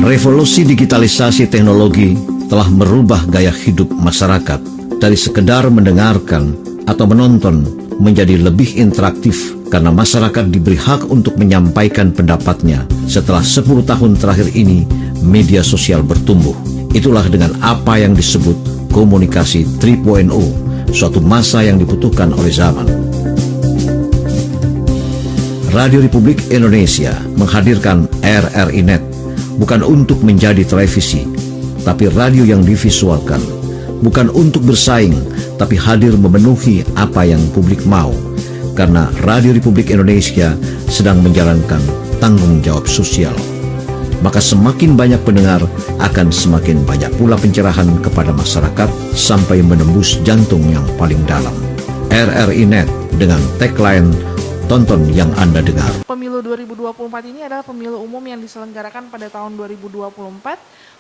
Revolusi digitalisasi teknologi telah merubah gaya hidup masyarakat dari sekedar mendengarkan atau menonton menjadi lebih interaktif karena masyarakat diberi hak untuk menyampaikan pendapatnya. Setelah 10 tahun terakhir ini, media sosial bertumbuh. Itulah dengan apa yang disebut komunikasi 3.0, suatu masa yang dibutuhkan oleh zaman. Radio Republik Indonesia menghadirkan RRI Net bukan untuk menjadi televisi, tapi radio yang divisualkan. Bukan untuk bersaing, tapi hadir memenuhi apa yang publik mau. Karena Radio Republik Indonesia sedang menjalankan tanggung jawab sosial. Maka semakin banyak pendengar, akan semakin banyak pula pencerahan kepada masyarakat sampai menembus jantung yang paling dalam. RRI Net dengan tagline tonton yang Anda dengar. Pemilu 2024 ini adalah pemilu umum yang diselenggarakan pada tahun 2024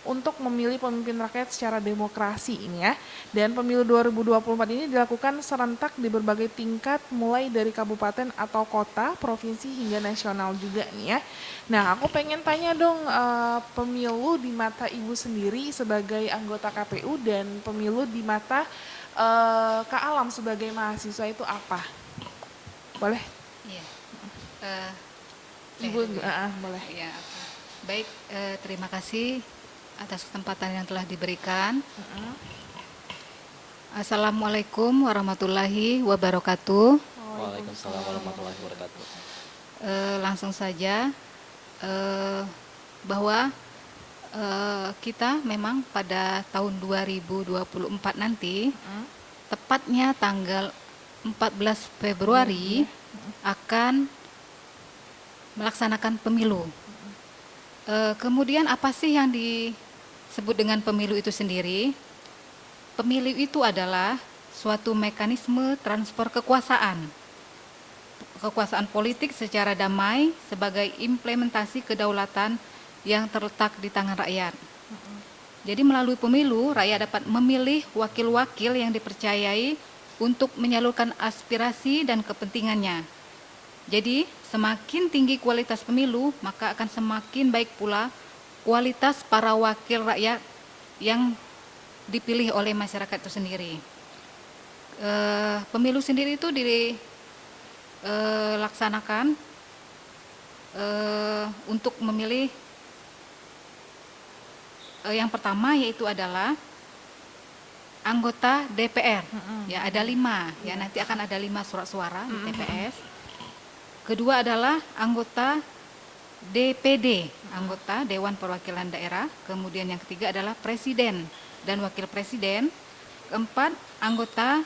untuk memilih pemimpin rakyat secara demokrasi ini ya. Dan pemilu 2024 ini dilakukan serentak di berbagai tingkat mulai dari kabupaten atau kota, provinsi hingga nasional juga nih ya. Nah, aku pengen tanya dong, pemilu di mata Ibu sendiri sebagai anggota KPU dan pemilu di mata Kak Alam sebagai mahasiswa itu apa? Boleh? Iya. Ibu, boleh. Ya, baik, terima kasih atas kesempatan yang telah diberikan. Assalamualaikum warahmatullahi wabarakatuh. Waalaikumsalam warahmatullahi wabarakatuh. Langsung saja bahwa kita memang pada tahun 2024 nanti, tepatnya tanggal 14 Februari akan melaksanakan pemilu. Kemudian apa sih yang disebut dengan pemilu itu sendiri? Pemilu itu adalah suatu mekanisme transfer kekuasaan politik secara damai sebagai implementasi kedaulatan yang terletak di tangan rakyat. Jadi melalui pemilu, rakyat dapat memilih wakil-wakil yang dipercayai untuk menyalurkan aspirasi dan kepentingannya. Jadi, semakin tinggi kualitas pemilu, maka akan semakin baik pula kualitas para wakil rakyat yang dipilih oleh masyarakat itu sendiri. Pemilu sendiri itu dilaksanakan untuk memilih yang pertama yaitu adalah anggota DPR. Ya, ada 5. Ya, nanti akan ada 5 surat suara di TPS. Kedua adalah anggota DPD, anggota Dewan Perwakilan Daerah. Kemudian yang ketiga adalah presiden dan wakil presiden. Keempat, anggota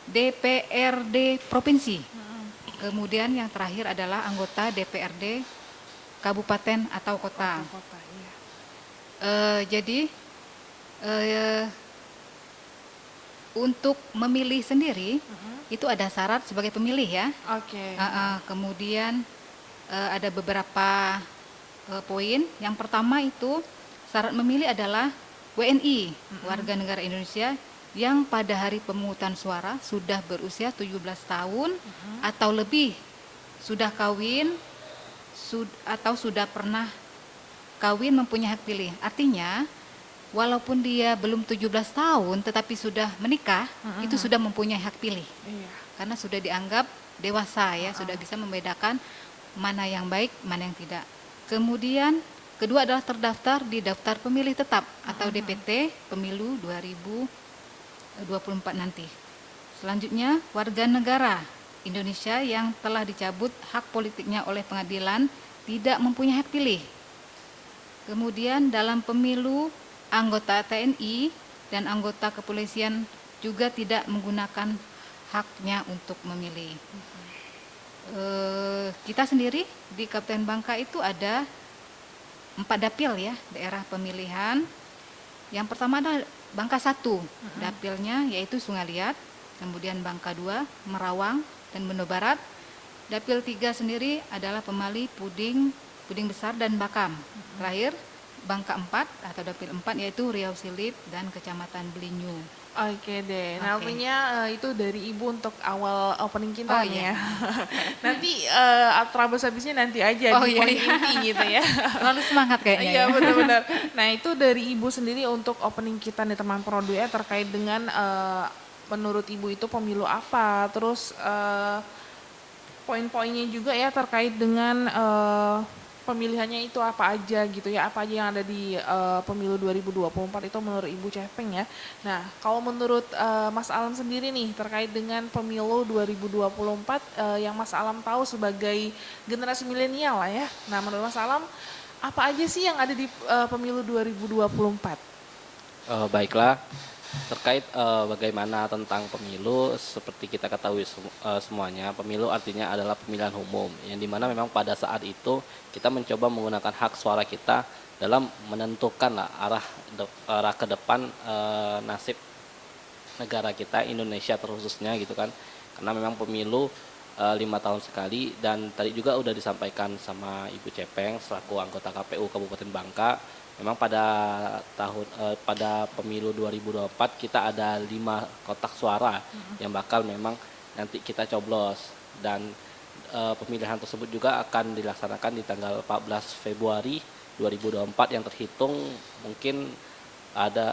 DPRD provinsi. Kemudian yang terakhir adalah anggota DPRD kabupaten atau kota. Jadi untuk memilih sendiri itu ada syarat sebagai pemilih ya. Oke. Kemudian ada beberapa poin. Yang pertama itu syarat memilih adalah WNI, warga negara Indonesia yang pada hari pemungutan suara sudah berusia 17 tahun atau lebih, sudah kawin atau sudah pernah kawin mempunyai hak pilih. Artinya walaupun dia belum 17 tahun tetapi sudah menikah, itu sudah mempunyai hak pilih. Iya. Karena sudah dianggap dewasa ya, sudah bisa membedakan mana yang baik, mana yang tidak. Kemudian kedua adalah terdaftar di daftar pemilih tetap atau DPT pemilu 2024 nanti. Selanjutnya, warga negara Indonesia yang telah dicabut hak politiknya oleh pengadilan tidak mempunyai hak pilih. Kemudian dalam pemilu, anggota TNI dan anggota kepolisian juga tidak menggunakan haknya untuk memilih. Kita sendiri di Kabupaten Bangka itu ada 4 dapil ya, daerah pemilihan. Yang pertama adalah Bangka 1, dapilnya yaitu Sungai Liat, kemudian Bangka 2, Merawang, dan Bendo Barat. Dapil 3 sendiri adalah Pemali, Puding Besar, dan Bakam. Terakhir Bangka 4 atau dapil 4 yaitu Riau Silip dan Kecamatan Belinyu. Oke deh, nah Oke. artinya itu dari Ibu untuk awal opening kita Oh nih iya. ya. Nanti terabas habisnya nanti aja Oh di iya poin iya. inti gitu ya. Terlalu semangat kayaknya Iya ya. benar-benar. Nah itu dari Ibu sendiri untuk opening kita nih teman Pro 2 terkait dengan menurut Ibu itu pemilu apa, terus poin-poinnya juga ya terkait dengan pemilihannya itu apa aja gitu ya, apa aja yang ada di pemilu 2024 itu menurut Ibu Cepeng ya. Nah, kalau menurut Mas Alam sendiri nih terkait dengan pemilu 2024 yang Mas Alam tahu sebagai generasi milenial lah ya. Nah, menurut Mas Alam apa aja sih yang ada di pemilu 2024? Baiklah, terkait bagaimana tentang pemilu, seperti kita ketahui semuanya, pemilu artinya adalah pemilihan umum, yang dimana memang pada saat itu kita mencoba menggunakan hak suara kita dalam menentukan lah arah ke depan nasib negara kita Indonesia terkhususnya gitu kan, karena memang pemilu 5 tahun sekali, dan tadi juga udah disampaikan sama Ibu Cepeng selaku anggota KPU Kabupaten Bangka, memang pada pemilu 2024 kita ada 5 kotak suara yang bakal memang nanti kita coblos, dan pemilihan tersebut juga akan dilaksanakan di tanggal 14 Februari 2024 yang terhitung mungkin ada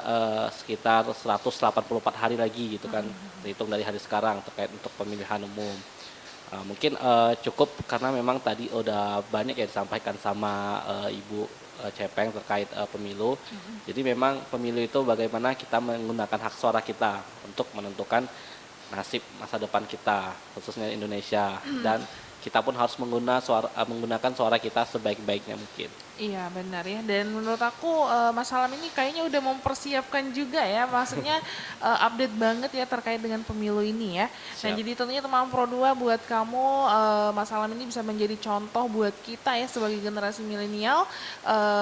sekitar 184 hari lagi gitu kan, terhitung dari hari sekarang terkait untuk pemilihan umum. Mungkin cukup karena memang tadi udah banyak yang disampaikan sama Ibu Cepeng terkait pemilu. Jadi memang pemilu itu bagaimana kita menggunakan hak suara kita untuk menentukan nasib masa depan kita, khususnya Indonesia. Dan kita pun harus menggunakan suara kita sebaik-baiknya mungkin. Iya benar ya, dan menurut aku Mas Salam ini kayaknya udah mempersiapkan juga ya, maksudnya update banget ya terkait dengan pemilu ini ya. Nah Siap. jadi tentunya teman Pro 2 buat kamu Mas Salam ini bisa menjadi contoh buat kita ya sebagai generasi milenial,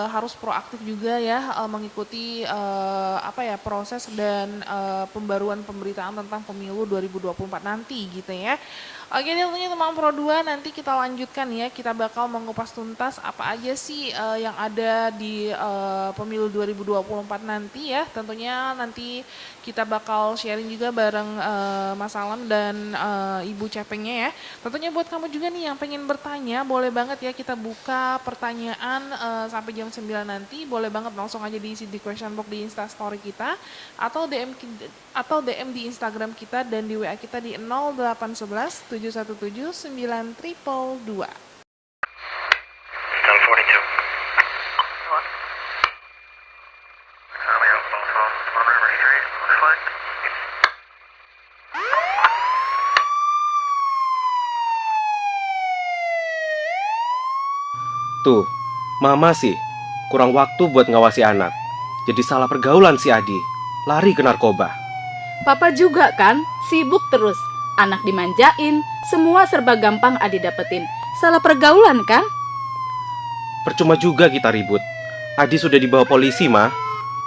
harus proaktif juga ya mengikuti apa ya proses dan pembaruan pemberitaan tentang pemilu 2024 nanti gitu ya. Oke deh tentunya teman Pro 2 nanti kita lanjutkan ya, kita bakal mengupas tuntas apa aja sih yang ada di pemilu 2024 nanti ya. Tentunya nanti kita bakal sharing juga bareng Mas Alam dan Ibu Cepengnya ya. Tentunya buat kamu juga nih yang pengen bertanya, boleh banget ya kita buka pertanyaan sampai jam 9 nanti. Boleh banget langsung aja diisi di question box di Insta story kita atau DM di Instagram kita dan di WA kita di 0811 717 9222. Hotel 42. What? We have phone on River Street. Looks like. Tuh, mama sih, kurang waktu buat ngawasi anak. Jadi salah pergaulan si Adi, lari ke narkoba. Papa juga kan, sibuk terus. Anak dimanjain, semua serba gampang Adi dapetin. Salah pergaulan kan? Percuma juga kita ribut. Adi sudah dibawa polisi, Ma.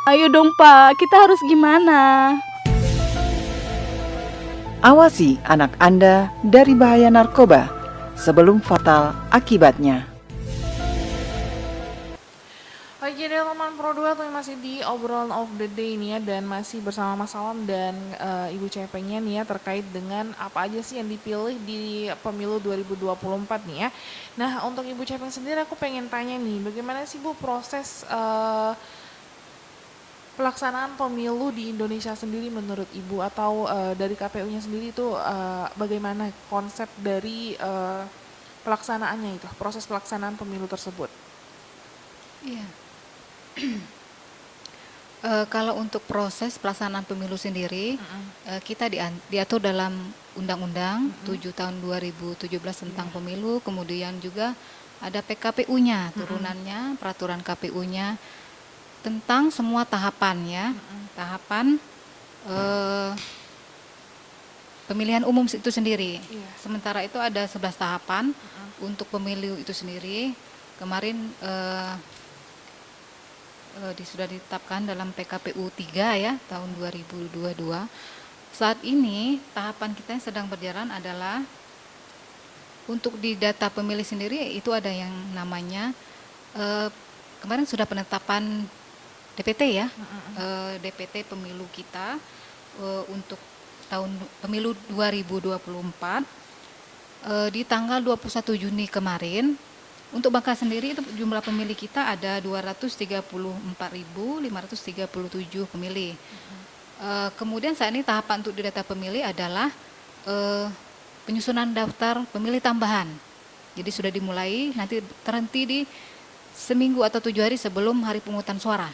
Ayo dong Pak, kita harus gimana? Awasi anak Anda dari bahaya narkoba sebelum fatal akibatnya. Oke deh teman Pro 2 tuh masih di obrolan of the day nih ya, dan masih bersama Mas Salam dan Ibu Cepengnya nih ya terkait dengan apa aja sih yang dipilih di pemilu 2024 nih ya. Nah untuk Ibu Cepeng sendiri aku pengen tanya nih, bagaimana sih Bu proses pelaksanaan pemilu di Indonesia sendiri menurut Ibu, atau dari KPU-nya sendiri itu bagaimana konsep dari pelaksanaannya itu, proses pelaksanaan pemilu tersebut? Iya. Kalau untuk proses pelaksanaan pemilu sendiri, kita diatur dalam Undang-Undang 7 tahun 2017 tentang pemilu, kemudian juga ada PKPU-nya, turunannya, peraturan KPU-nya tentang semua tahapan ya, tahapan pemilihan umum itu sendiri. Iya. Sementara itu ada 11 tahapan untuk pemilu itu sendiri. Kemarin sudah ditetapkan dalam PKPU 3 ya tahun 2022. Saat ini tahapan kita yang sedang berjalan adalah untuk di data pemilih sendiri itu ada yang namanya kemarin sudah penetapan DPT ya, DPT pemilu kita untuk tahun pemilu 2024 di tanggal 21 Juni kemarin. Untuk Bangka sendiri itu jumlah pemilih kita ada 234.537 pemilih. Kemudian saat ini tahapan untuk data pemilih adalah penyusunan daftar pemilih tambahan. Jadi sudah dimulai, nanti terhenti di seminggu atau 7 hari sebelum hari pemungutan suara.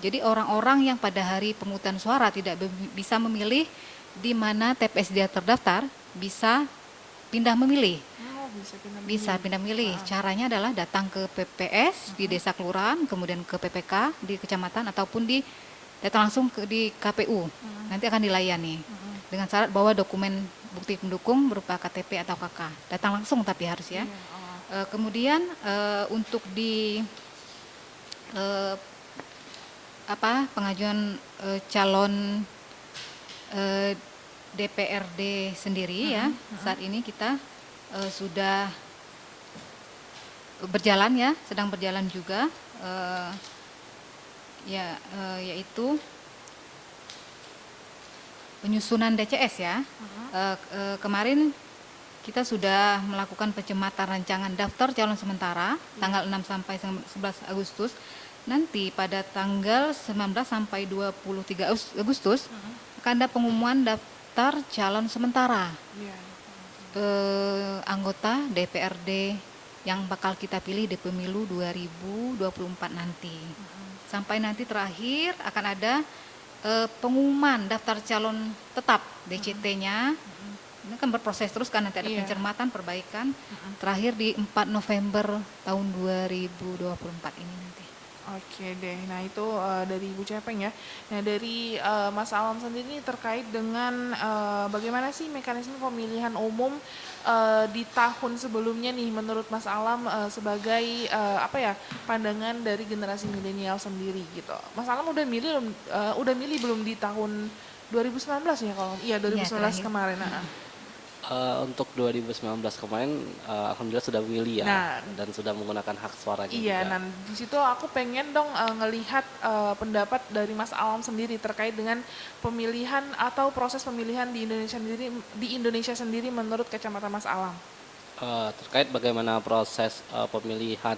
Jadi orang-orang yang pada hari pemungutan suara tidak bisa memilih di mana TPS dia terdaftar, bisa pindah memilih. Bisa pindah memilih. Caranya adalah datang ke PPS di desa kelurahan, kemudian ke PPK di kecamatan, ataupun datang langsung di KPU. Nanti akan dilayani. Dengan syarat bawa dokumen bukti pendukung berupa KTP atau KK. Datang langsung tapi harus ya. Kemudian untuk pengajuan calon DPRD sendiri ya, saat ini kita sudah berjalan ya, sedang berjalan juga yaitu penyusunan DCS ya. Kemarin kita sudah melakukan pencematan rancangan daftar calon sementara tanggal 6 sampai 11 Agustus. Nanti pada tanggal 19 sampai 23 Agustus akan ada pengumuman daftar calon sementara anggota DPRD yang bakal kita pilih di pemilu 2024 nanti. Sampai nanti terakhir akan ada pengumuman daftar calon tetap DCT-nya. Ini kan berproses terus kan, nanti ada pencermatan, perbaikan. Terakhir di 4 November tahun 2024 ini nanti. Oke deh, nah itu dari Ibu Cepeng ya. Nah dari Mas Alam sendiri terkait dengan bagaimana sih mekanisme pemilihan umum di tahun sebelumnya nih menurut Mas Alam sebagai pandangan dari generasi milenial sendiri gitu. Mas Alam udah milih belum di tahun 2019 ya kalau 2019 kemarin. Untuk 2019 kemarin alhamdulillah sudah memilih ya, dan sudah menggunakan hak suaranya juga. Nah di situ aku pengen dong ngelihat pendapat dari Mas Alam sendiri terkait dengan pemilihan atau proses pemilihan di Indonesia sendiri menurut kacamata Mas Alam. Terkait bagaimana proses pemilihan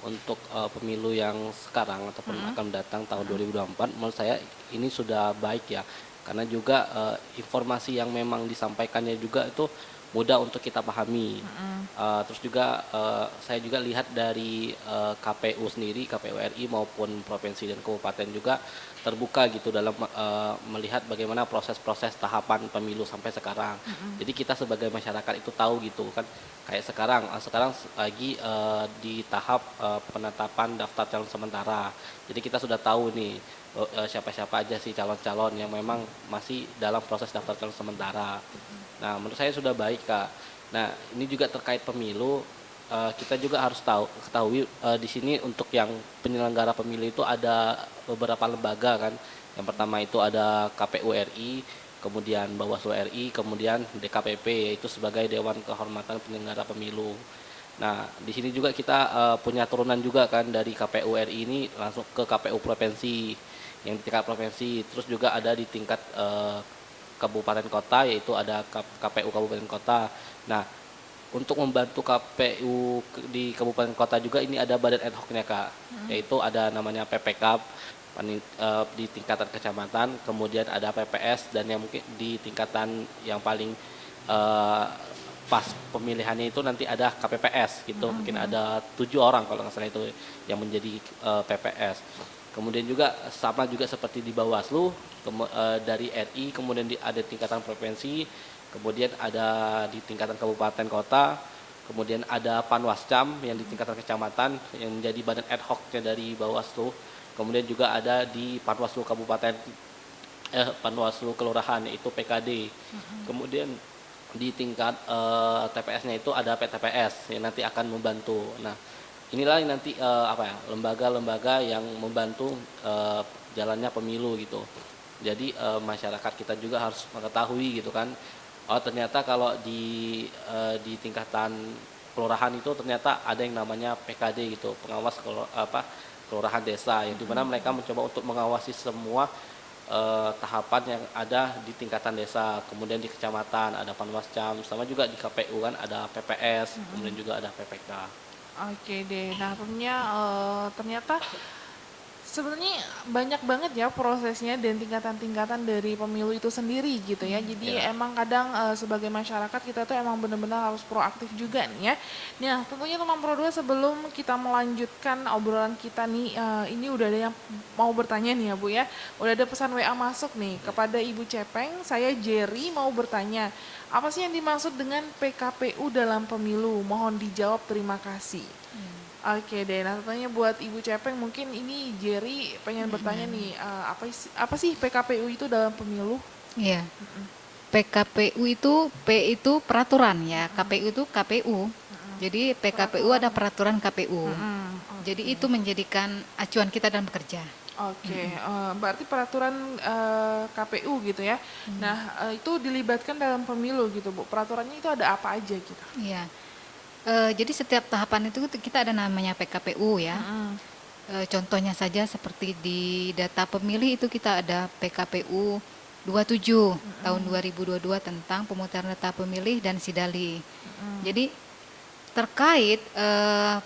untuk pemilu yang sekarang ataupun akan datang tahun 2024, menurut saya ini sudah baik ya. Karena juga informasi yang memang disampaikannya juga itu mudah untuk kita pahami. Terus juga saya juga lihat dari KPU sendiri, KPU RI maupun provinsi dan kabupaten juga terbuka gitu dalam melihat bagaimana proses-proses tahapan pemilu sampai sekarang. Jadi kita sebagai masyarakat itu tahu gitu kan, kayak sekarang lagi di tahap penetapan daftar calon sementara. Jadi kita sudah tahu nih siapa-siapa aja sih calon-calon yang memang masih dalam proses daftar calon sementara. Nah, menurut saya sudah baik Kak. Nah, ini juga terkait pemilu, kita juga harus ketahui di sini untuk yang penyelenggara pemilu itu ada beberapa lembaga kan. Yang pertama itu ada KPU RI, kemudian Bawaslu RI, kemudian DKPP yaitu sebagai Dewan Kehormatan Penyelenggara Pemilu. Nah, di sini juga kita punya turunan juga kan dari KPU RI ini langsung ke KPU provinsi, yang di tingkat provinsi, terus juga ada di tingkat kabupaten kota, yaitu ada KPU kabupaten kota. Nah, untuk membantu KPU di kabupaten kota juga ini ada badan ad hoc-nya Kak, yaitu ada namanya PPK di tingkatan kecamatan, kemudian ada PPS, dan yang mungkin di tingkatan yang paling pas pemilihannya itu nanti ada KPPS gitu, mungkin ada 7 orang kalau nggak salah itu yang menjadi PPS. Kemudian juga sama juga seperti di Bawaslu dari RI, kemudian ada tingkatan provinsi, kemudian ada di tingkatan kabupaten kota, kemudian ada Panwascam yang di tingkatan kecamatan yang menjadi badan ad hoc-nya dari Bawaslu, kemudian juga ada di Panwaslu kabupaten Panwaslu kelurahan yaitu PKD, kemudian di tingkat TPS-nya itu ada PTPS yang nanti akan membantu. Nah, inilah yang nanti lembaga-lembaga yang membantu jalannya pemilu gitu. Jadi masyarakat kita juga harus mengetahui gitu kan. Oh ternyata kalau di tingkatan kelurahan itu ternyata ada yang namanya PKD gitu, pengawas kelurahan desa, yang dimana mereka mencoba untuk mengawasi semua tahapan yang ada di tingkatan desa, kemudian di kecamatan ada Panwascam, sama juga di KPU kan ada PPS, kemudian juga ada PPK. Oke deh, nah ternyata sebenarnya banyak banget ya prosesnya dan tingkatan-tingkatan dari pemilu itu sendiri gitu ya. Jadi emang kadang sebagai masyarakat kita tuh emang benar-benar harus proaktif juga nih ya. Nah tentunya teman Pro 2 sebelum kita melanjutkan obrolan kita nih, ini udah ada yang mau bertanya nih ya Bu ya. Udah ada pesan WA masuk nih kepada Ibu Cepeng, saya Jerry mau bertanya. Apa sih yang dimaksud dengan PKPU dalam pemilu? Mohon dijawab, terima kasih. Oke deh, nah tentunya buat Ibu Cepeng mungkin ini Jerry pengen bertanya nih, apa sih PKPU itu dalam pemilu? Iya. PKPU itu P itu peraturan ya, KPU itu KPU. Jadi PKPU ada peraturan KPU. Jadi itu menjadikan acuan kita dalam bekerja. Oke, berarti peraturan KPU gitu ya. Nah, itu dilibatkan dalam pemilu gitu Bu. Peraturannya itu ada apa aja gitu? Iya. Jadi setiap tahapan itu kita ada namanya PKPU ya. Contohnya saja seperti di data pemilih itu kita ada PKPU 27 tahun 2022 tentang pemutaran data pemilih dan Sidali. Jadi terkait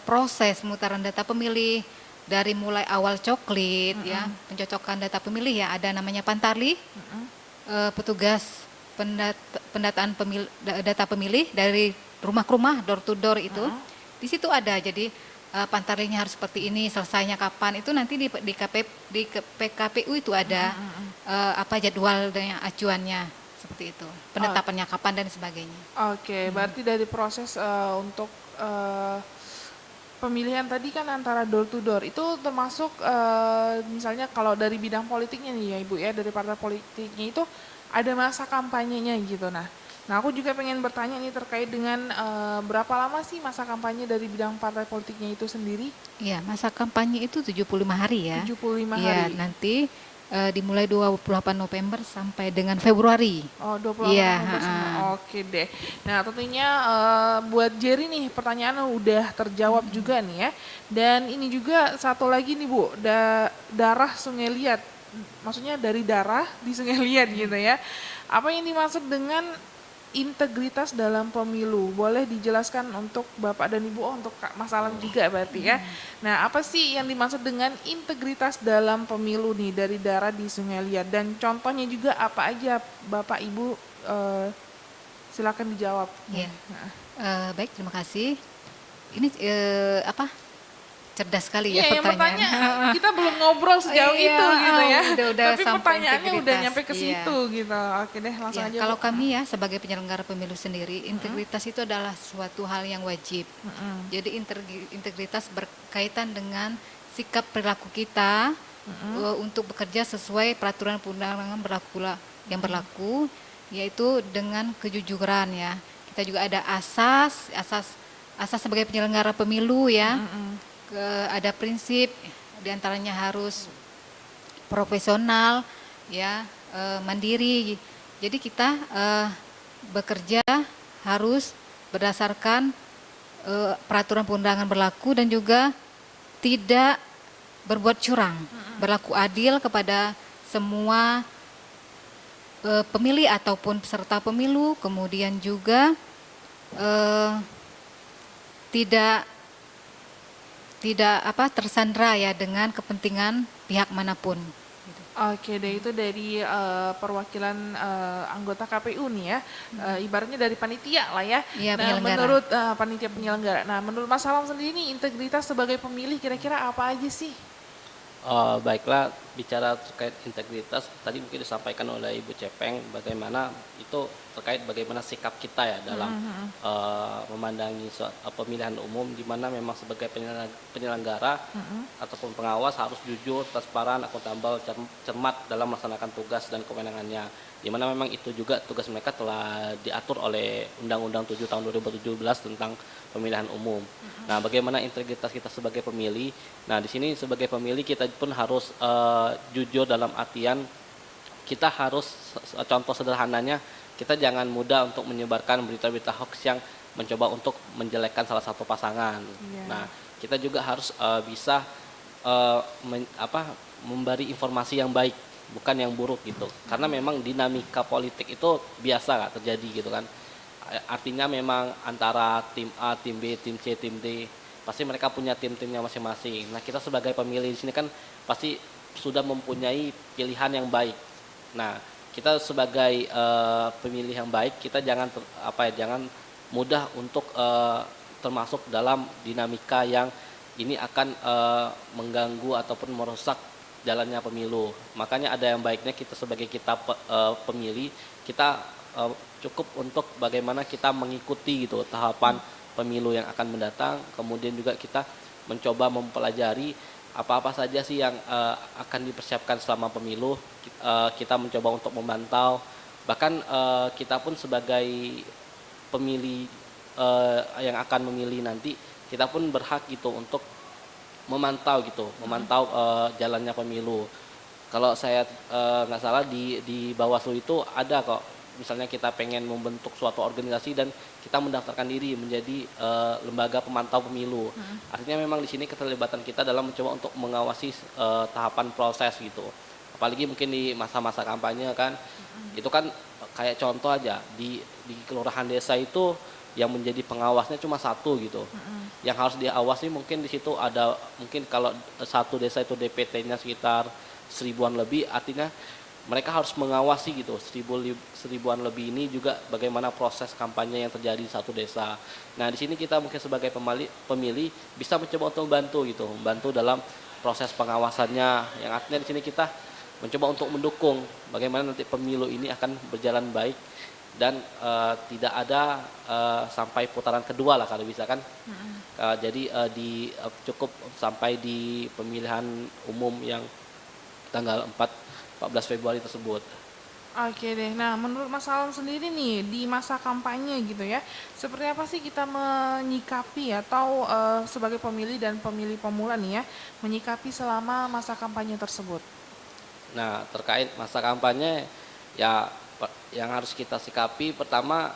proses pemutaran data pemilih dari mulai awal coklit ya, pencocokan data pemilih ya, ada namanya Pantarli, petugas pendataan data pemilih dari rumah ke rumah, door to door itu, di situ ada. Jadi pantarlinya harus seperti ini, selesainya kapan itu nanti di PKPU itu ada apa jadwalnya, acuannya seperti itu, penetapannya kapan dan sebagainya. Oke, berarti dari proses untuk pemilihan tadi kan antara door to door itu termasuk misalnya kalau dari bidang politiknya nih ya Ibu ya, dari partai politiknya itu ada masa kampanyenya gitu. Nah aku juga pengen bertanya nih terkait dengan berapa lama sih masa kampanye dari bidang partai politiknya itu sendiri? Iya, masa kampanye itu 75 hari ya. 75 hari. Iya, nanti dimulai 28 November sampai dengan Februari. Oh, 28 November semua. Oke deh. Nah, tentunya buat Jerry nih pertanyaan udah terjawab juga nih ya. Dan ini juga satu lagi nih Bu, darah Sungai Liat. Maksudnya dari darah di Sungai Liat gitu ya. Apa yang dimaksud dengan integritas dalam pemilu? Boleh dijelaskan untuk Bapak dan Ibu, untuk Mas Alam juga berarti ya. Nah, apa sih yang dimaksud dengan integritas dalam pemilu nih dari darah di Sungai Liat? Dan contohnya juga apa aja Bapak Ibu, silakan dijawab. Iya. Baik, terima kasih. Ini cerdas sekali ya Iya, pertanyaan. yang kita belum ngobrol sejauh itu gitu ya. Udah Tapi sampai pertanyaannya udah integritas. nyampe ke situ gitu. Oke deh, langsung Ya, aja. kalau Bu. kami ya sebagai penyelenggara pemilu sendiri, integritas itu adalah suatu hal yang wajib. Jadi integritas berkaitan dengan sikap perilaku kita untuk bekerja sesuai peraturan perundangan yang berlaku, yaitu dengan kejujuran ya. Kita juga ada asas sebagai penyelenggara pemilu ya. Ada prinsip diantaranya harus profesional ya, mandiri. Jadi kita bekerja harus berdasarkan peraturan perundangan berlaku dan juga tidak berbuat curang, berlaku adil kepada semua pemilih ataupun peserta pemilu, kemudian juga tidak tersandra ya dengan kepentingan pihak manapun. Oke deh, itu dari perwakilan anggota KPU nih ya, ibaratnya dari panitia lah ya. Iya, Nah, penyelenggara. menurut panitia penyelenggara. Nah, menurut Mas Salam sendiri nih integritas sebagai pemilih kira-kira apa aja sih? Baiklah, bicara terkait integritas, tadi mungkin disampaikan oleh Ibu Cepeng bagaimana itu terkait bagaimana sikap kita ya dalam memandangi pemilihan umum, di mana memang sebagai penyelenggara ataupun pengawas harus jujur, transparan, akuntabel, cermat dalam melaksanakan tugas dan kewenangannya. Di mana memang itu juga tugas mereka telah diatur oleh Undang-Undang 7 tahun 2017 tentang pemilihan umum. Nah, bagaimana integritas kita sebagai pemilih? Nah, di sini sebagai pemilih kita pun harus jujur dalam artian kita harus, contoh sederhananya, kita jangan mudah untuk menyebarkan berita-berita hoax yang mencoba untuk menjelekkan salah satu pasangan. Nah, kita juga harus bisa memberi informasi yang baik bukan yang buruk gitu. Karena memang dinamika politik itu biasa Kak, terjadi gitu kan. Artinya memang antara tim A, tim B, tim C, tim D, pasti mereka punya tim-timnya masing-masing. Nah, kita sebagai pemilih di sini kan pasti sudah mempunyai pilihan yang baik. Nah, kita sebagai pemilih yang baik, kita jangan jangan mudah untuk termasuk dalam dinamika yang ini akan mengganggu ataupun merusak jalannya pemilu. Makanya ada yang baiknya kita sebagai pemilih, kita cukup untuk bagaimana kita mengikuti gitu tahapan pemilu yang akan mendatang. Kemudian juga kita mencoba mempelajari apa-apa saja sih yang akan dipersiapkan selama pemilu. Kita mencoba untuk memantau. Bahkan kita pun sebagai pemilih yang akan memilih nanti, kita pun berhak gitu untuk memantau jalannya pemilu. Kalau saya nggak salah di Bawaslu itu ada kok, misalnya kita pengen membentuk suatu organisasi dan kita mendaftarkan diri menjadi lembaga pemantau pemilu. Artinya memang di sini keterlibatan kita dalam mencoba untuk mengawasi tahapan proses gitu. Apalagi mungkin di masa-masa kampanye kan, itu kan kayak contoh aja di kelurahan desa itu yang menjadi pengawasnya cuma satu gitu. Yang harus diawasi mungkin di situ ada, mungkin kalau satu desa itu DPT-nya sekitar 1000-an lebih, artinya mereka harus mengawasi gitu 1000-an lebih ini juga bagaimana proses kampanye yang terjadi di satu desa. Nah, di sini kita mungkin sebagai pemilih bisa mencoba untuk membantu dalam proses pengawasannya, yang artinya di sini kita mencoba untuk mendukung bagaimana nanti pemilu ini akan berjalan baik dan tidak ada sampai putaran kedua lah kalau bisa kan. Jadi cukup sampai di pemilihan umum yang tanggal 14 Februari tersebut. Oke deh, nah menurut Mas Alam sendiri nih di masa kampanye gitu ya, seperti apa sih kita menyikapi atau sebagai pemilih dan pemilih pemula nih ya, menyikapi selama masa kampanye tersebut? Nah, terkait masa kampanye ya yang harus kita sikapi, pertama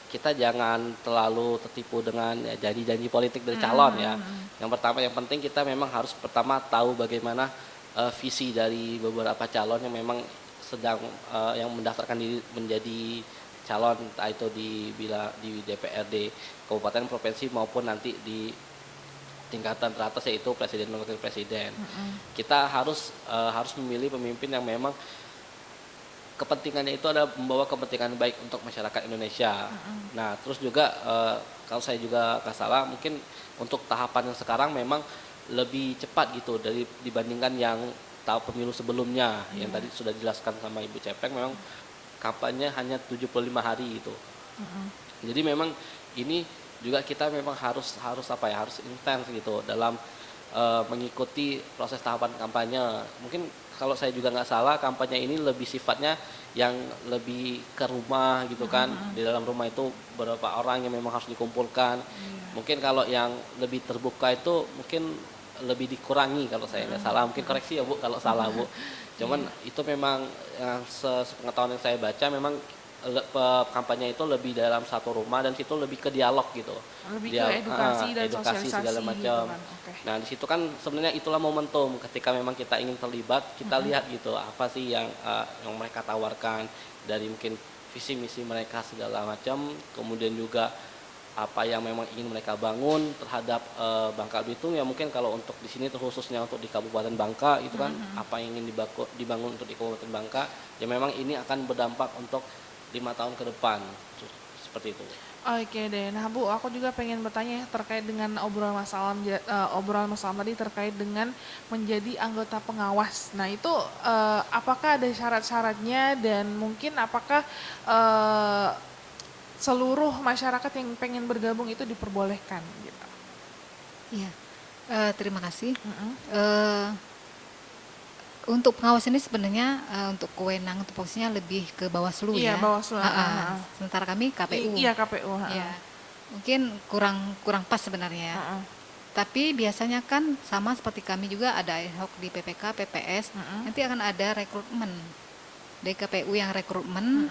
kita jangan terlalu tertipu dengan janji-janji politik dari calon ya. Yang pertama, yang penting kita memang harus pertama tahu bagaimana visi dari beberapa calon yang memang sedang yang mendaftarkan diri menjadi calon, entah itu di DPRD kabupaten, provinsi maupun nanti di tingkatan teratas yaitu presiden dan wakil presiden. Kita harus memilih pemimpin yang memang kepentingannya itu adalah membawa kepentingan baik untuk masyarakat Indonesia. Nah, terus juga kalau saya juga nggak salah, mungkin untuk tahapan yang sekarang memang lebih cepat gitu dibandingkan yang tahap pemilu sebelumnya. Yang tadi sudah dijelaskan sama Ibu Cepeng, memang kampanye hanya 75 hari gitu. Jadi memang ini juga kita memang harus intens gitu dalam mengikuti proses tahapan kampanye. Mungkin kalau saya juga nggak salah, kampanye ini lebih sifatnya yang lebih ke rumah gitu kan. Di dalam rumah itu beberapa orang yang memang harus dikumpulkan. Mungkin kalau yang lebih terbuka itu mungkin lebih dikurangi kalau saya nggak salah. Mungkin koreksi ya Bu kalau salah Bu. Cuman itu memang yang sepengetahuan yang saya baca, memang kampanye itu lebih dalam satu rumah dan situ lebih ke dialog gitu. Lebih ke edukasi dan sosialisasi segala macam. gitu kan. Okay. Nah, di situ kan sebenarnya itulah momentum ketika memang kita ingin terlibat, kita lihat gitu apa sih yang mereka tawarkan dari mungkin visi misi mereka segala macam, kemudian juga apa yang memang ingin mereka bangun terhadap Bangka Belitung ya. Mungkin kalau untuk di sini khususnya untuk di Kabupaten Bangka itu kan apa yang ingin dibangun untuk di Kabupaten Bangka, ya memang ini akan berdampak untuk 5 tahun ke depan, seperti itu. Oke deh, nah Bu, aku juga pengen bertanya terkait dengan obrolan Mas Alam tadi terkait dengan menjadi anggota pengawas. Nah itu apakah ada syarat-syaratnya dan mungkin apakah seluruh masyarakat yang pengen bergabung itu diperbolehkan gitu? Iya, terima kasih. Untuk pengawas ini sebenarnya untuk kewenangan untuk posisinya lebih ke Bawaslu Iya, ya. Bawaslu. Sementara kami KPU. Iya, KPU. Ya, mungkin kurang pas sebenarnya. Tapi biasanya kan sama seperti kami juga ada ad hoc di PPK, PPS. Nanti akan ada rekrutmen dari KPU yang rekrutmen.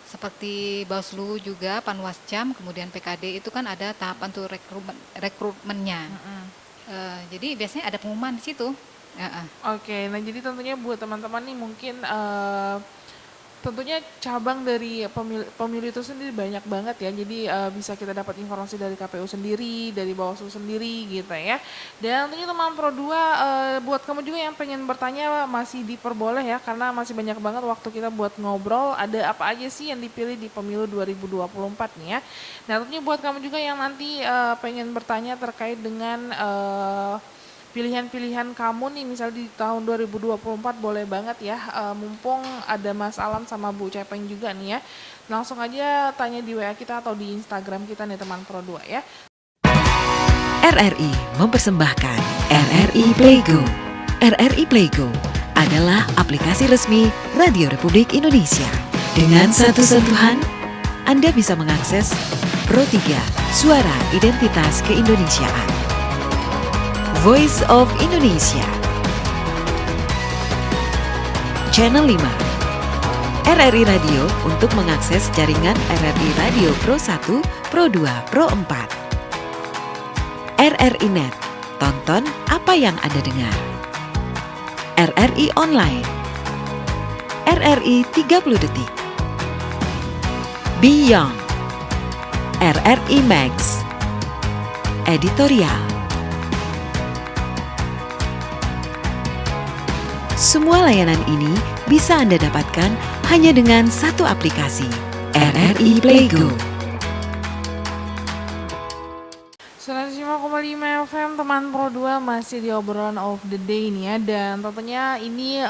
Seperti Bawaslu juga, Panwascam, kemudian PKD itu kan ada tahapan tuh rekrutmennya. Jadi biasanya ada pengumuman di situ. Heeh. Oke, nah jadi tentunya buat teman-teman nih mungkin tentunya cabang dari pemilu itu sendiri banyak banget ya. Jadi bisa kita dapat informasi dari KPU sendiri, dari Bawaslu sendiri gitu ya. Dan tentunya teman Pro 2 buat kamu juga yang pengen bertanya masih diperboleh ya karena masih banyak banget waktu kita buat ngobrol. Ada apa aja sih yang dipilih di pemilu 2024 nih ya. Nah, tentunya buat kamu juga yang nanti pengen bertanya terkait dengan pilihan-pilihan kamu nih misalnya di tahun 2024 boleh banget ya, mumpung ada Mas Alam sama Bu Cepeng juga nih ya, langsung aja tanya di WA kita atau di Instagram kita nih teman Pro 2 ya. RRI mempersembahkan RRI Playgo. RRI Playgo adalah aplikasi resmi Radio Republik Indonesia. Dengan satu sentuhan, Anda bisa mengakses Pro 3 Suara Identitas Keindonesiaan, Voice of Indonesia, Channel 5, RRI Radio untuk mengakses jaringan RRI Radio Pro 1, Pro 2, Pro 4. RRI Net, tonton apa yang Anda dengar. RRI Online, RRI 30 Detik, Beyond, RRI Max, Editorial. Semua layanan ini bisa Anda dapatkan hanya dengan satu aplikasi, RRI Playgo. 105,5 FM teman Pro 2 masih di obrolan of the day nih ya. Dan tentunya ini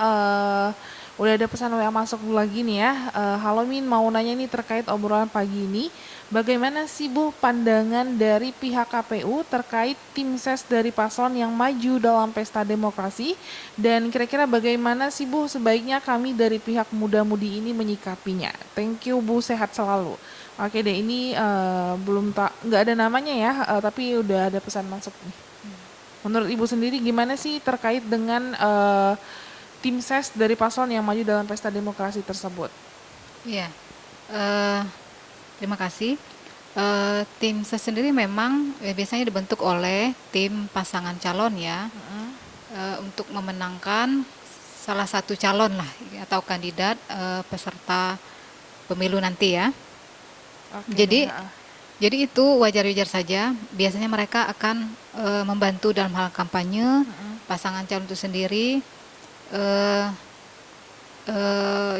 udah ada pesan WA masuk lagi nih ya. Halo Min, mau nanya nih terkait obrolan pagi ini. Bagaimana sih Bu pandangan dari pihak KPU terkait tim ses dari paslon yang maju dalam pesta demokrasi? Dan kira-kira bagaimana sih Bu sebaiknya kami dari pihak muda-mudi ini menyikapinya? Thank you Bu, sehat selalu. Oke deh, ini nggak ada namanya ya, tapi udah ada pesan masuk nih. Menurut Ibu sendiri gimana sih terkait dengan tim ses dari paslon yang maju dalam pesta demokrasi tersebut? Iya. Terima kasih. Tim ses sendiri memang biasanya dibentuk oleh tim pasangan calon ya, untuk memenangkan salah satu calon lah atau kandidat peserta pemilu nanti ya. Oke, Jadi itu wajar-wajar saja. Biasanya mereka akan membantu dalam hal kampanye pasangan calon itu sendiri.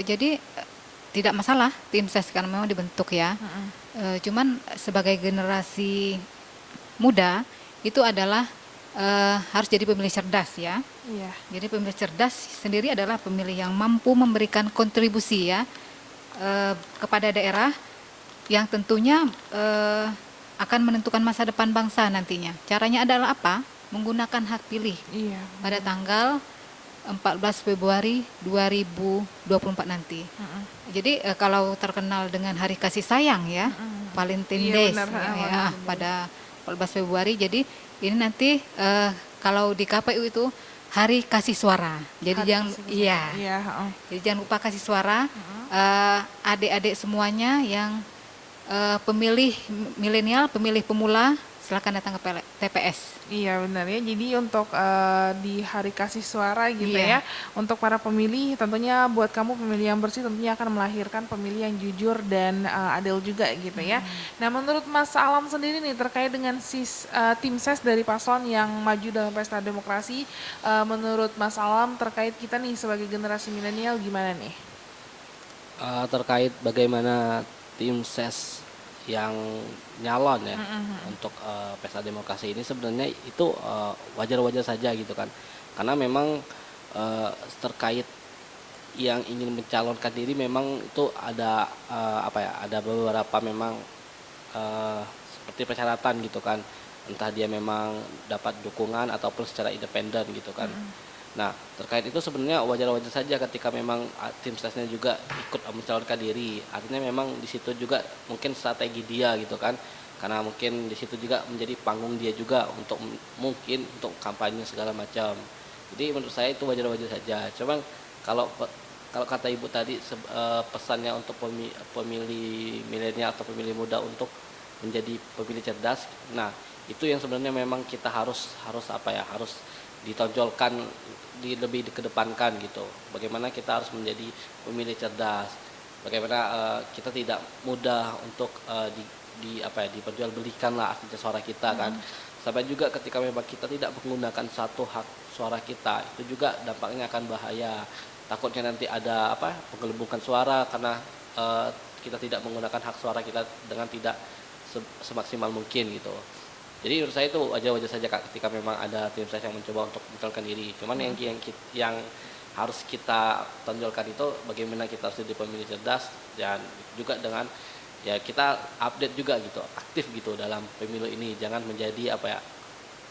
Jadi tidak masalah tim ses karena memang dibentuk ya. Cuman sebagai generasi muda itu adalah harus jadi pemilih cerdas ya. Iya. Jadi pemilih cerdas sendiri adalah pemilih yang mampu memberikan kontribusi ya kepada daerah yang tentunya akan menentukan masa depan bangsa nantinya. Caranya adalah apa? Menggunakan hak pilih Iya. pada tanggal 14 Februari 2024 nanti. Jadi kalau terkenal dengan Hari Kasih Sayang ya, Valentine Iya, Days benar, ya, Valentine ya, Day. pada 14 Februari. Jadi ini nanti kalau di KPU itu Hari Kasih Suara. Jadi Hari jangan Kasih iya. Iya, Jadi jangan lupa kasih suara. Adik-adik semuanya yang pemilih milenial, pemilih pemula, silakan datang ke TPS. Iya benar ya. Jadi untuk di hari kasih suara gitu Iya. ya, untuk para pemilih tentunya buat kamu pemilih yang bersih tentunya akan melahirkan pemilih yang jujur dan adil juga gitu ya. Nah menurut Mas Alam sendiri nih terkait dengan tim ses dari paslon yang maju dalam pesta demokrasi, menurut Mas Alam terkait kita nih sebagai generasi milenial gimana nih? Terkait bagaimana tim ses yang nyalon ya untuk pesta demokrasi ini sebenarnya itu wajar-wajar saja gitu kan, karena memang terkait yang ingin mencalonkan diri memang itu ada ada beberapa memang seperti persyaratan gitu kan, entah dia memang dapat dukungan ataupun secara independen gitu kan. Nah terkait itu sebenarnya wajar-wajar saja ketika memang tim sesnya juga ikut mencalonkan diri, artinya memang di situ juga mungkin strategi dia gitu kan, karena mungkin di situ juga menjadi panggung dia juga untuk mungkin untuk kampanye segala macam. Jadi menurut saya itu wajar-wajar saja. Cuman kalau kata ibu tadi pesannya untuk pemilih milenial atau pemilih muda untuk menjadi pemilih cerdas, nah itu yang sebenarnya memang kita harus ditonjolkan, lebih dikedepankan gitu. Bagaimana kita harus menjadi pemilih cerdas, bagaimana kita tidak mudah untuk diperjualbelikan lah artinya suara kita kan. Sampai juga ketika memang kita tidak menggunakan satu hak suara kita, itu juga dampaknya akan bahaya. Takutnya nanti ada penggelembungan suara karena kita tidak menggunakan hak suara kita dengan tidak semaksimal mungkin gitu. Jadi menurut saya itu wajar-wajar saja Kak, ketika memang ada tim ses yang mencoba untuk mencalonkan diri. Cuman yang harus kita tonjolkan itu bagaimana kita harus jadi pemilih cerdas, dan juga dengan ya kita update juga gitu, aktif gitu dalam pemilu ini. Jangan menjadi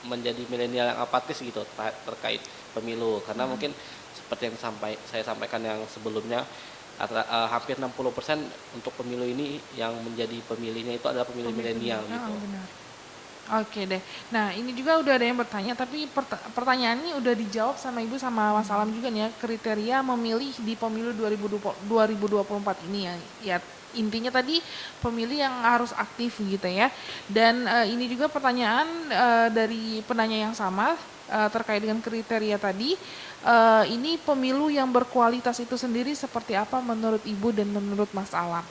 menjadi milenial yang apatis gitu terkait pemilu, karena mungkin seperti yang saya sampaikan yang sebelumnya, hampir 60% untuk pemilu ini yang menjadi pemilihnya itu adalah pemilih milenial gitu. Benar. Oke deh. Nah, ini juga udah ada yang bertanya, tapi pertanyaan ini udah dijawab sama Ibu sama Mas Alam juga nih ya, kriteria memilih di pemilu 2024 ini ya. Ya, intinya tadi pemilih yang harus aktif gitu ya. Dan ini juga pertanyaan dari penanya yang sama terkait dengan kriteria tadi. Ini pemilu yang berkualitas itu sendiri seperti apa menurut Ibu dan menurut Mas Alam?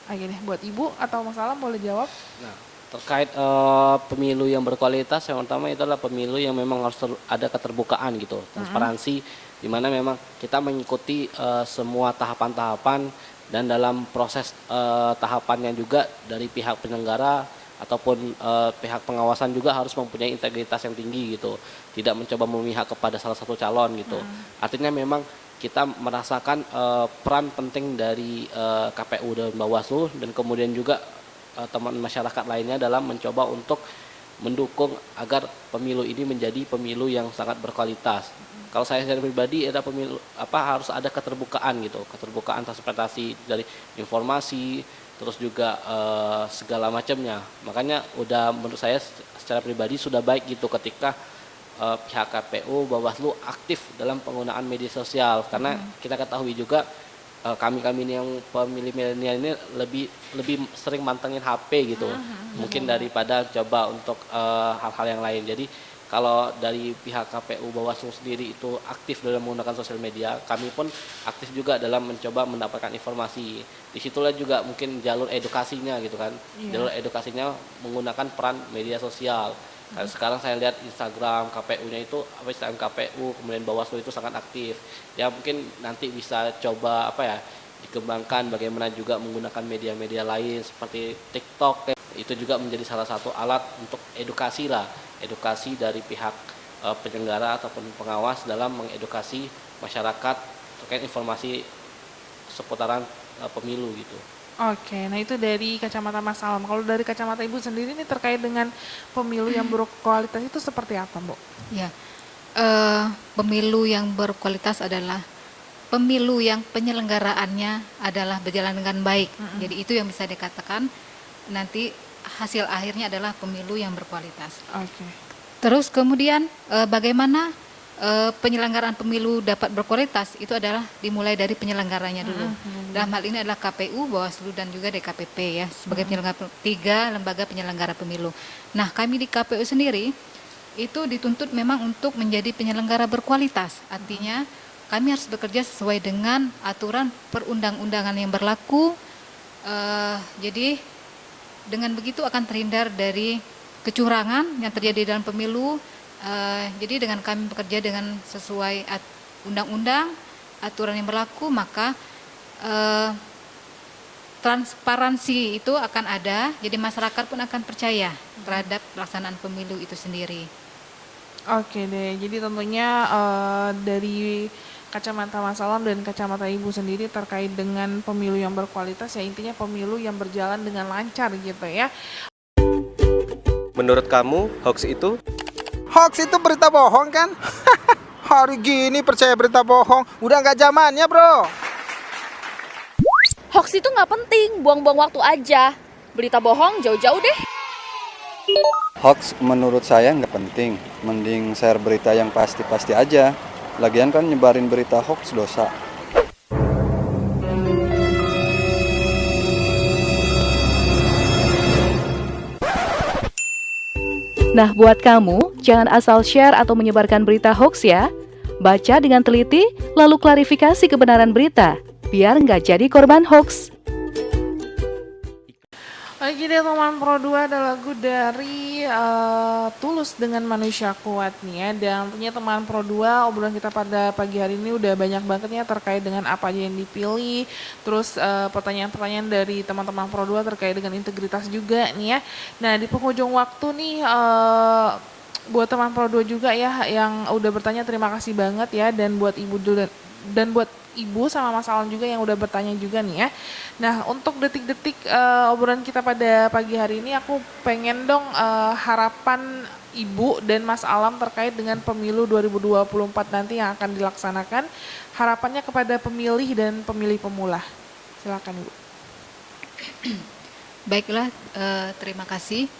Oke deh, buat Ibu atau Mas Alam boleh jawab. Nah, terkait pemilu yang berkualitas, yang pertama itu adalah pemilu yang memang harus ada keterbukaan gitu, transparansi, di mana memang kita mengikuti semua tahapan-tahapan, dan dalam proses tahapannya juga dari pihak penyelenggara ataupun pihak pengawasan juga harus mempunyai integritas yang tinggi gitu, tidak mencoba memihak kepada salah satu calon gitu. Artinya memang kita merasakan peran penting dari KPU dan Bawaslu, dan kemudian juga teman masyarakat lainnya dalam mencoba untuk mendukung agar pemilu ini menjadi pemilu yang sangat berkualitas. Kalau saya secara pribadi ada pemilu harus ada keterbukaan gitu, keterbukaan transportasi dari informasi, terus juga segala macamnya. Makanya menurut saya secara pribadi sudah baik gitu ketika pihak KPU, Bawaslu aktif dalam penggunaan media sosial, karena kita ketahui juga kami ini yang pemilih milenial ini lebih sering mantengin HP gitu, mungkin daripada coba untuk hal-hal yang lain. Jadi kalau dari pihak KPU Bawaslu sendiri itu aktif dalam menggunakan sosial media, kami pun aktif juga dalam mencoba mendapatkan informasi. Disitulah juga mungkin jalur edukasinya gitu kan, jalur edukasinya menggunakan peran media sosial. Sekarang saya lihat Instagram KPU-nya itu, Instagram KPU kemudian Bawaslu itu sangat aktif. Ya mungkin nanti bisa coba dikembangkan bagaimana juga menggunakan media-media lain seperti TikTok. Itu juga menjadi salah satu alat untuk edukasi dari pihak penyelenggara ataupun pengawas dalam mengedukasi masyarakat terkait informasi seputaran pemilu gitu. Oke, nah itu dari kacamata Mas Alam. Kalau dari kacamata Ibu sendiri ini terkait dengan pemilu yang berkualitas itu seperti apa, Bu? Ya, pemilu yang berkualitas adalah pemilu yang penyelenggaraannya adalah berjalan dengan baik. Jadi itu yang bisa dikatakan nanti hasil akhirnya adalah pemilu yang berkualitas. Oke. Terus kemudian bagaimana penyelenggaraan pemilu dapat berkualitas, itu adalah dimulai dari penyelenggaranya dulu. Dalam hal ini adalah KPU, Bawaslu, dan juga DKPP ya, sebagai penyelenggara, 3 lembaga penyelenggara pemilu. Nah, kami di KPU sendiri itu dituntut memang untuk menjadi penyelenggara berkualitas. Artinya kami harus bekerja sesuai dengan aturan perundang-undangan yang berlaku. Jadi dengan begitu akan terhindar dari kecurangan yang terjadi dalam pemilu. Jadi dengan kami bekerja dengan sesuai undang-undang, aturan yang berlaku, maka transparansi itu akan ada, jadi masyarakat pun akan percaya terhadap pelaksanaan pemilu itu sendiri. Oke deh, jadi tentunya dari kacamata Mas Alam dan kacamata Ibu sendiri terkait dengan pemilu yang berkualitas, ya intinya pemilu yang berjalan dengan lancar gitu ya. Menurut kamu, hoax itu? Hoax itu berita bohong kan? Hari gini percaya berita bohong, udah nggak zamannya bro. Hoax itu nggak penting, buang-buang waktu aja. Berita bohong jauh-jauh deh. Hoax menurut saya nggak penting, mending share berita yang pasti-pasti aja. Lagian kan nyebarin berita hoax dosa. Nah, buat kamu, jangan asal share atau menyebarkan berita hoax ya. Baca dengan teliti, lalu klarifikasi kebenaran berita, biar nggak jadi korban hoax. Oke deh teman Pro 2, ada lagu dari Tulus dengan Manusia Kuat nih ya. Dan tentunya teman Pro 2, obrolan kita pada pagi hari ini udah banyak banget ya terkait dengan apa aja yang dipilih. Terus pertanyaan-pertanyaan dari teman-teman Pro 2 terkait dengan integritas juga nih ya. Nah di penghujung waktu nih buat teman Pro 2 juga ya yang udah bertanya, terima kasih banget ya. Dan buat Ibu dan buat Ibu sama Mas Alam juga yang udah bertanya juga nih ya. Nah untuk detik-detik obrolan kita pada pagi hari ini, aku pengen dong harapan Ibu dan Mas Alam terkait dengan pemilu 2024 nanti yang akan dilaksanakan. Harapannya kepada pemilih dan pemilih pemula. Silakan Ibu. Baiklah, terima kasih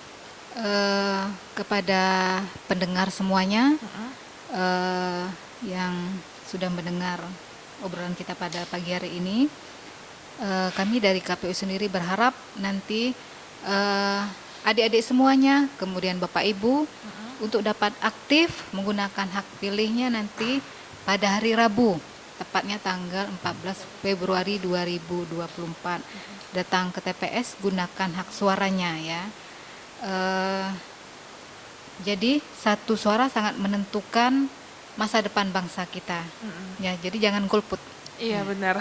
kepada pendengar semuanya yang sudah mendengar obrolan kita pada pagi hari ini. Kami dari KPU sendiri berharap nanti adik-adik semuanya, kemudian Bapak Ibu untuk dapat aktif menggunakan hak pilihnya nanti pada hari Rabu, tepatnya tanggal 14 Februari 2024. Datang ke TPS, gunakan hak suaranya ya. Jadi satu suara sangat menentukan masa depan bangsa kita. Ya, jadi jangan golput. Iya benar.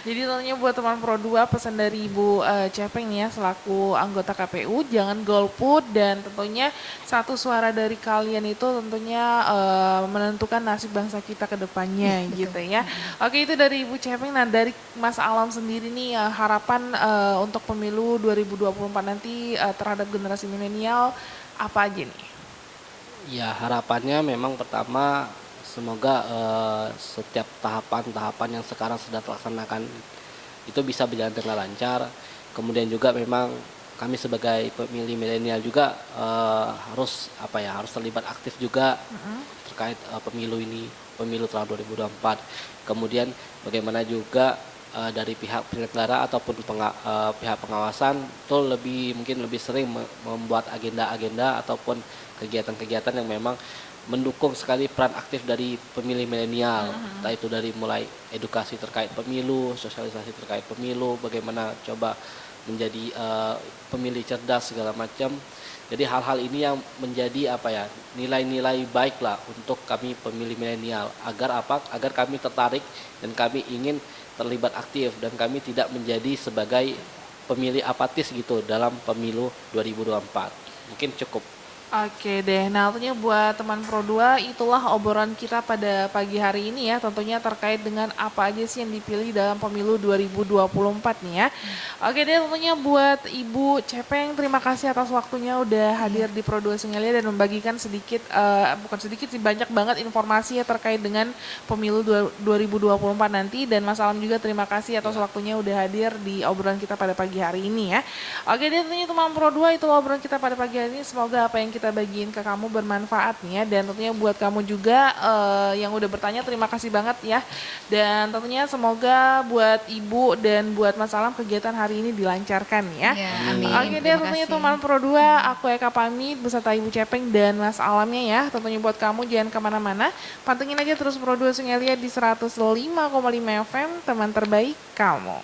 Jadi tentunya buat teman Pro 2, pesan dari Ibu Cepeng nih ya selaku anggota KPU, jangan golput, dan tentunya satu suara dari kalian itu tentunya menentukan nasib bangsa kita ke depannya gitu ya. Oke, itu dari Ibu Cepeng. Nah dari Mas Alam sendiri nih harapan untuk pemilu 2024 nanti terhadap generasi milenial apa aja nih? Ya harapannya memang pertama semoga setiap tahapan-tahapan yang sekarang sudah dilaksanakan itu bisa berjalan dengan lancar. Kemudian juga memang kami sebagai pemilih milenial juga harus terlibat aktif juga terkait pemilu ini, pemilu tahun 2024. Kemudian bagaimana juga dari pihak penyelenggara ataupun pihak pengawasan itu mungkin lebih sering membuat agenda-agenda ataupun kegiatan-kegiatan yang memang mendukung sekali peran aktif dari pemilih milenial, entah itu dari mulai edukasi terkait pemilu, sosialisasi terkait pemilu, bagaimana coba menjadi pemilih cerdas segala macam. Jadi hal-hal ini yang menjadi nilai-nilai baik lah untuk kami pemilih milenial, agar kami tertarik dan kami ingin terlibat aktif dan kami tidak menjadi sebagai pemilih apatis gitu dalam pemilu 2024. Mungkin cukup. Oke deh, nah tentunya buat teman Pro 2, itulah obrolan kita pada pagi hari ini ya, tentunya terkait dengan apa aja sih yang dipilih dalam pemilu 2024 nih ya. Oke deh, tentunya buat Ibu Cepeng, terima kasih atas waktunya udah hadir di Pro 2 Singalia dan membagikan banyak banget informasi ya terkait dengan pemilu 2024 nanti. Dan Mas Alam juga terima kasih atas waktunya udah hadir di obrolan kita pada pagi hari ini ya. Oke deh, tentunya teman Pro 2, itulah obrolan kita pada pagi hari ini, semoga apa yang kita bagiin ke kamu bermanfaat nih ya. Dan tentunya buat kamu juga yang udah bertanya, terima kasih banget ya. Dan tentunya semoga buat Ibu dan buat Mas Alam kegiatan hari ini dilancarkan ya. Amin. Oke deh, tentunya teman Pro 2, aku Eka pamit beserta Ibu Cepeng dan Mas Alamnya ya. Tentunya buat kamu jangan kemana-mana, pantengin aja terus Pro 2 Singalia di 105,5 FM, teman terbaik kamu.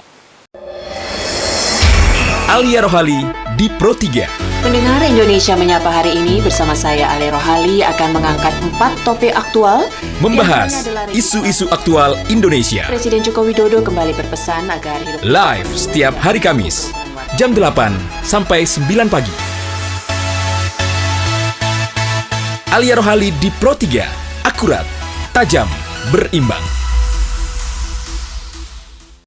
Alia Rohali di Pro 3. Pendengar Indonesia Menyapa hari ini bersama saya Alia Rohali akan mengangkat 4 topik aktual, membahas isu-isu aktual Indonesia. Presiden Joko Widodo kembali berpesan agar hidup live setiap hari Kamis jam 8 sampai 9 pagi. Alia Rohali di Pro 3, akurat, tajam, berimbang.